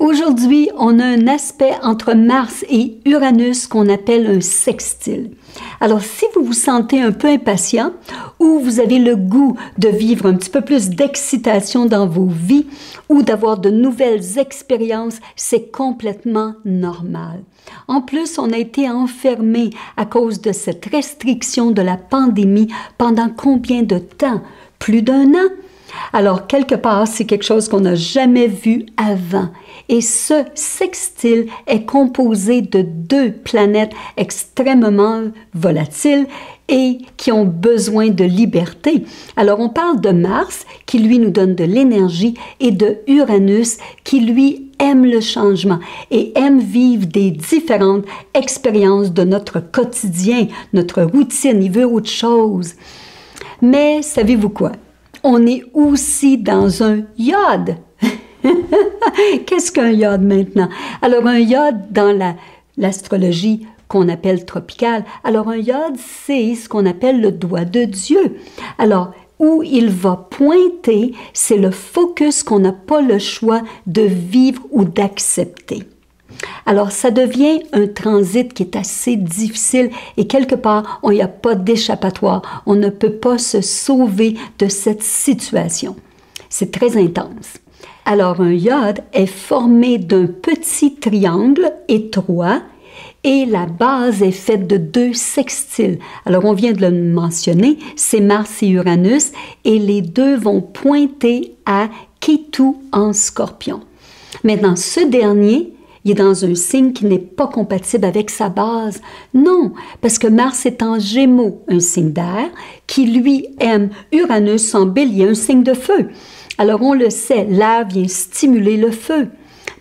Aujourd'hui, on a un aspect entre Mars et Uranus qu'on appelle un sextile. Alors, si vous vous sentez un peu impatient ou vous avez le goût de vivre un petit peu plus d'excitation dans vos vies ou d'avoir de nouvelles expériences, c'est complètement normal. En plus, on a été enfermé à cause de cette restriction de la pandémie pendant combien de temps? Plus d'1 an? Alors, quelque part, c'est quelque chose qu'on n'a jamais vu avant. Et ce sextile est composé de 2 planètes extrêmement volatiles et qui ont besoin de liberté. Alors, on parle de Mars, qui lui nous donne de l'énergie, et de Uranus, qui lui aime le changement et aime vivre des différentes expériences de notre quotidien, notre routine. Il veut autre chose. Mais savez-vous quoi? On est aussi dans un iode. Qu'est-ce qu'un iode maintenant? Alors, un iode dans l'astrologie qu'on appelle tropicale, alors un iode, c'est ce qu'on appelle le doigt de Dieu. Alors, où il va pointer, c'est le focus qu'on n'a pas le choix de vivre ou d'accepter. Alors, ça devient un transit qui est assez difficile et quelque part, il n'y a pas d'échappatoire. On ne peut pas se sauver de cette situation. C'est très intense. Alors, un iode est formé d'un petit triangle étroit et la base est faite de 2 sextiles. Alors, on vient de le mentionner, c'est Mars et Uranus et les 2 vont pointer à Ketu en Scorpion. Maintenant, ce dernier, il est dans un signe qui n'est pas compatible avec sa base. Non, parce que Mars est en Gémeaux, un signe d'air, qui lui aime Uranus en Bélier, un signe de feu. Alors on le sait, l'air vient stimuler le feu.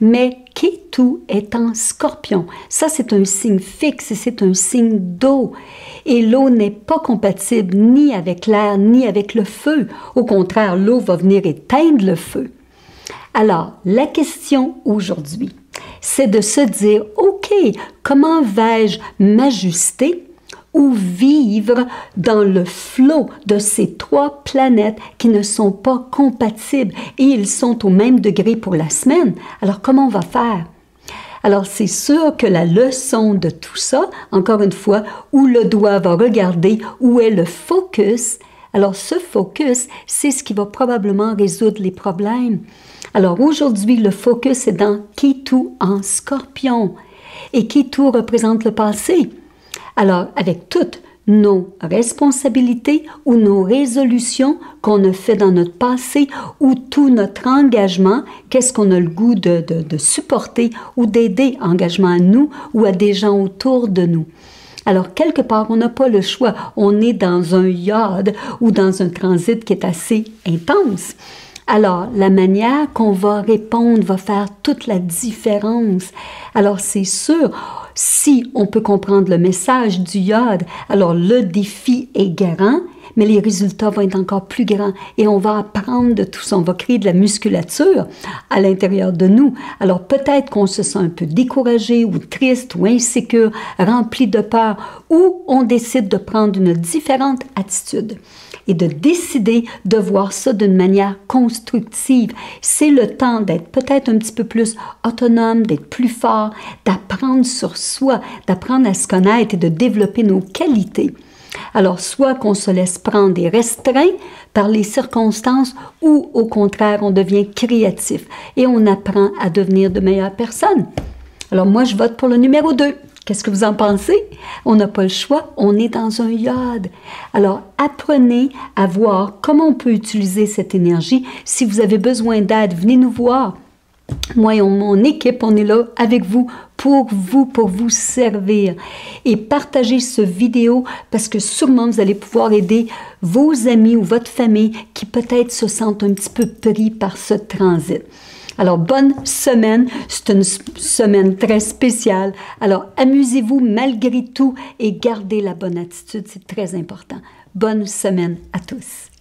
Mais Ketu est en Scorpion. Ça, c'est un signe fixe et c'est un signe d'eau. Et l'eau n'est pas compatible ni avec l'air ni avec le feu. Au contraire, l'eau va venir éteindre le feu. Alors, la question aujourd'hui, c'est de se dire, OK, comment vais-je m'ajuster ou vivre dans le flot de ces 3 planètes qui ne sont pas compatibles et ils sont au même degré pour la semaine. Alors, comment on va faire? Alors, c'est sûr que la leçon de tout ça, encore une fois, où le doigt va regarder, où est le focus. Alors, ce focus, c'est ce qui va probablement résoudre les problèmes. Alors, aujourd'hui, le focus est dans Ketu en Scorpion. Et Ketu représente le passé. Alors, avec toutes nos responsabilités ou nos résolutions qu'on a fait dans notre passé ou tout notre engagement, qu'est-ce qu'on a le goût de supporter ou d'aider, engagement à nous ou à des gens autour de nous. Alors, quelque part, on n'a pas le choix. On est dans un iode ou dans un transit qui est assez intense. Alors, la manière qu'on va répondre va faire toute la différence. Alors, c'est sûr, si on peut comprendre le message du iode, alors le défi est grand, mais les résultats vont être encore plus grands et on va apprendre de tout ça. On va créer de la musculature à l'intérieur de nous. Alors, peut-être qu'on se sent un peu découragé ou triste ou insécure, rempli de peur, ou on décide de prendre une différente attitude et de décider de voir ça d'une manière constructive. C'est le temps d'être peut-être un petit peu plus autonome, d'être plus fort, d'apprendre sur soi, d'apprendre à se connaître et de développer nos qualités. Alors, soit qu'on se laisse prendre et restreint par les circonstances ou, au contraire, on devient créatif et on apprend à devenir de meilleures personnes. Alors, moi, je vote pour le numéro 2. Qu'est-ce que vous en pensez? On n'a pas le choix, on est dans un iode. Alors, apprenez à voir comment on peut utiliser cette énergie. Si vous avez besoin d'aide, venez nous voir. Moi et mon équipe, on est là avec vous, pour vous servir. Et partagez ce vidéo parce que sûrement vous allez pouvoir aider vos amis ou votre famille qui peut-être se sentent un petit peu pris par ce transit. Alors, bonne semaine. C'est une semaine très spéciale. Alors, amusez-vous malgré tout et gardez la bonne attitude. C'est très important. Bonne semaine à tous.